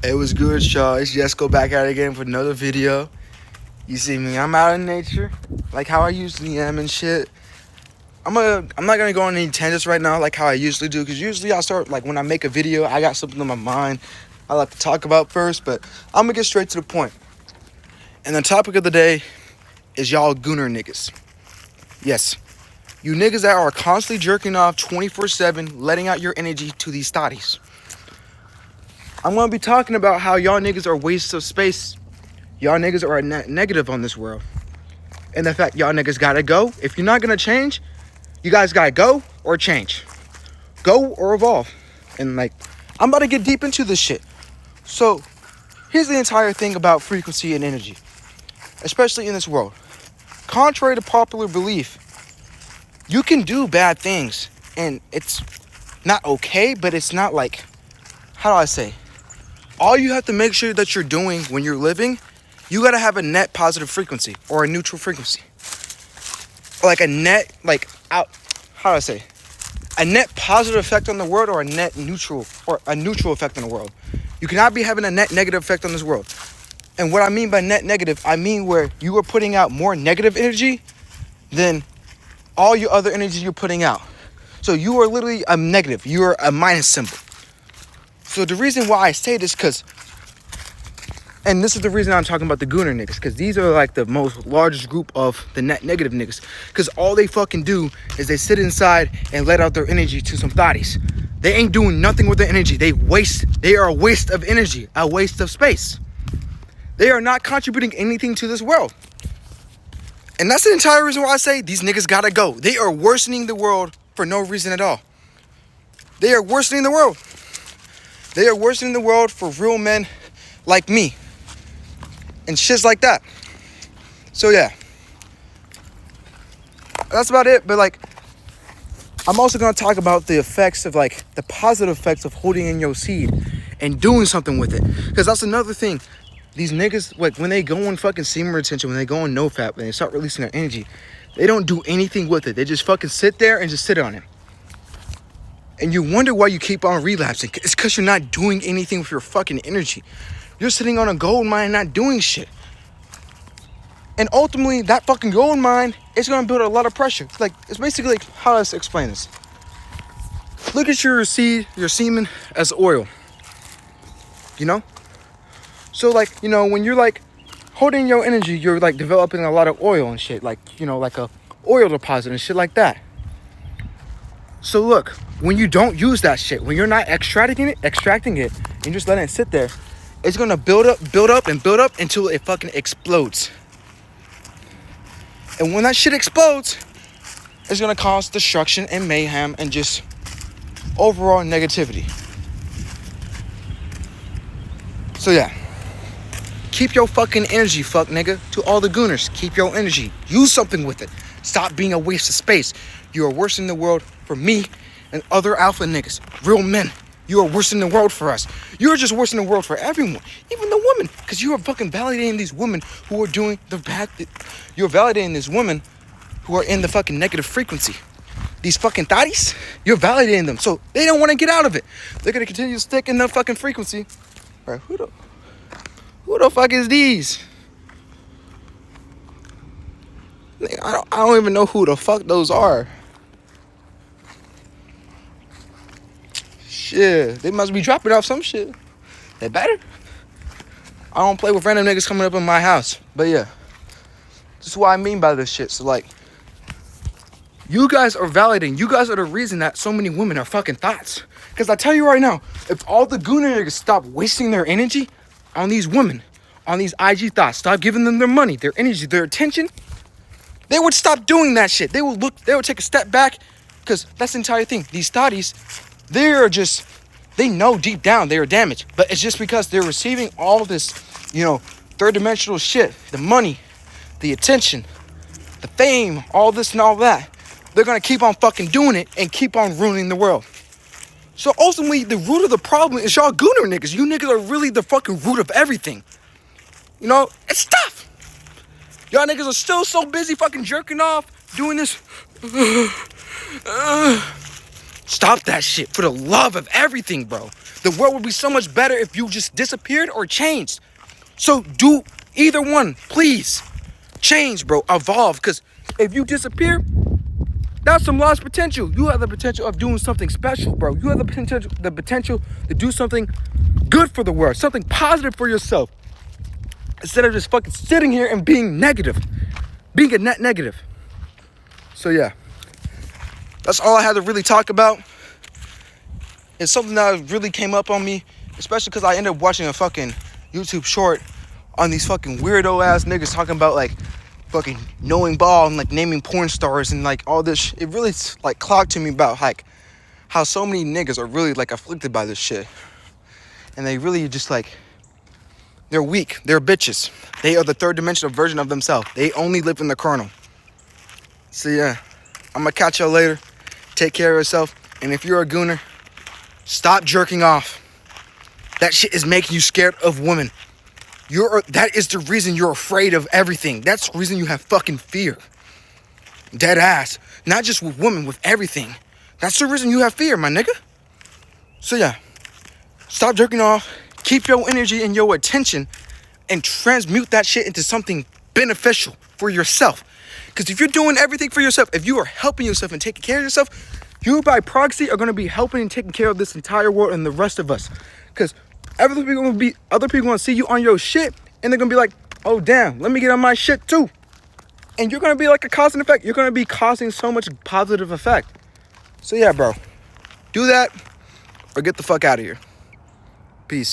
It was good, y'all. It's just go back at it again for another video. You see me, I'm out in nature, like how I usually am and shit. I'm not gonna go on any tangents right now like how I usually do, because usually I start, like when I make a video, I got something on my mind I like to talk about first, but I'm gonna get straight to the point. And the topic of the day is y'all gooner niggas. Yes, you niggas that are constantly jerking off 24/7, letting out your energy to these thotties. I'm gonna be talking about how y'all niggas are wastes of space. Y'all niggas are a negative on this world. And the fact y'all niggas gotta go. If you're not gonna change, you guys gotta go or change. Go or evolve. And like, I'm about to get deep into this shit. So, here's the entire thing about frequency and energy, especially in this world. Contrary to popular belief, you can do bad things and it's not okay, but it's not like, how do I say? All you have to make sure that you're doing when you're living, you gotta have a net positive frequency or a neutral frequency. Like a net, like out, how do I say? A net positive effect on the world or a net neutral or a neutral effect on the world. You cannot be having a net negative effect on this world. And what I mean by net negative, I mean where you are putting out more negative energy than all your other energy you're putting out. So you are literally a negative. You are a minus symbol. So the reason why I say this, and this is the reason I'm talking about the gooner niggas, because these are like the most largest group of the net negative niggas. Because all they fucking do is they sit inside and let out their energy to some thotties. They ain't doing nothing with their energy. They are a waste of energy, a waste of space. They are not contributing anything to this world. And that's the entire reason why I say these niggas gotta go. They are worsening the world for no reason at all. They are worsening the world. They are worsening the world for real men like me. And shits like that. So yeah. That's about it. But like, I'm also going to talk about the effects of like, the positive effects of holding in your seed and doing something with it. Because that's another thing. These niggas, like when they go on fucking semen retention, when they go on no-fap, when they start releasing their energy, they don't do anything with it. They just fucking sit there and just sit on it. And you wonder why you keep on relapsing. It's because you're not doing anything with your fucking energy. You're sitting on a gold mine not doing shit. And ultimately, that fucking gold mine is going to build a lot of pressure. It's basically like, how do I explain this? Look at your seed, your semen as oil. You know? So like, you know, when you're like holding your energy, you're like developing a lot of oil and shit. Like, you know, like a oil deposit and shit like that. So look, when you don't use that shit, when you're not extracting it, and just letting it sit there, it's gonna build up until it fucking explodes. And when that shit explodes, it's gonna cause destruction and mayhem and just overall negativity. So yeah, keep your fucking energy, fuck nigga. To all the gooners, keep your energy. Use something with it. Stop being a waste of space. You are worsening the world for me and other alpha niggas, real men. You are worsening the world for us. You're just worsening the world for everyone, even the women, because you are fucking validating these women who are doing the bad. You're validating these women who are in the fucking negative frequency. These fucking thotties, you're validating them, so they don't want to get out of it. They're gonna continue to stick in the fucking frequency. All right, who the fuck is these? I don't even know who the fuck those are. Shit, they must be dropping off some shit. They better. I don't play with random niggas coming up in my house. But yeah, this is what I mean by this shit. So like, you guys are validating. You guys are the reason that so many women are fucking thoughts. Because I tell you right now, if all the gooner niggas stop wasting their energy on these women, on these IG thoughts, stop giving them their money, their energy, their attention, they would stop doing that shit. They would take a step back, because that's the entire thing. These thotties, they know deep down they are damaged, but it's just because they're receiving all this, you know, third dimensional shit, the money, the attention, the fame, all this and all that. They're gonna keep on fucking doing it and keep on ruining the world. So ultimately, the root of the problem is y'all gooner niggas. You niggas are really the fucking root of everything. You know, it's tough. Y'all niggas are still so busy fucking jerking off, doing this. Stop that shit for the love of everything, bro. The world would be so much better if you just disappeared or changed. So do either one, please. Change, bro. Evolve. Because if you disappear, that's some lost potential. You have the potential of doing something special, bro. You have the potential to do something good for the world, something positive for yourself. Instead of just fucking sitting here and being negative. Being a net negative. So yeah. That's all I had to really talk about. It's something that really came up on me, especially because I ended up watching a fucking YouTube short on these fucking weirdo ass niggas talking about like fucking knowing ball and like naming porn stars and like all this. It really like clocked to me about like how so many niggas are really like afflicted by this shit, and they really just like they're weak. They're bitches. They are the third dimensional version of themselves. They only live in the kernel. So yeah, I'm gonna catch y'all later. Take care of yourself. And if you're a gooner, stop jerking off. That shit is making you scared of women. That is the reason you're afraid of everything. That's the reason you have fucking fear. Dead ass. Not just with women, with everything. That's the reason you have fear, my nigga. So yeah, stop jerking off. Keep your energy and your attention and transmute that shit into something beneficial for yourself. Because if you're doing everything for yourself, if you are helping yourself and taking care of yourself, you by proxy are going to be helping and taking care of this entire world and the rest of us. Because other people going to see you on your shit, and they're going to be like, oh damn, let me get on my shit too. And you're going to be like a cause and effect. You're going to be causing so much positive effect. So yeah, bro, do that or get the fuck out of here. Peace.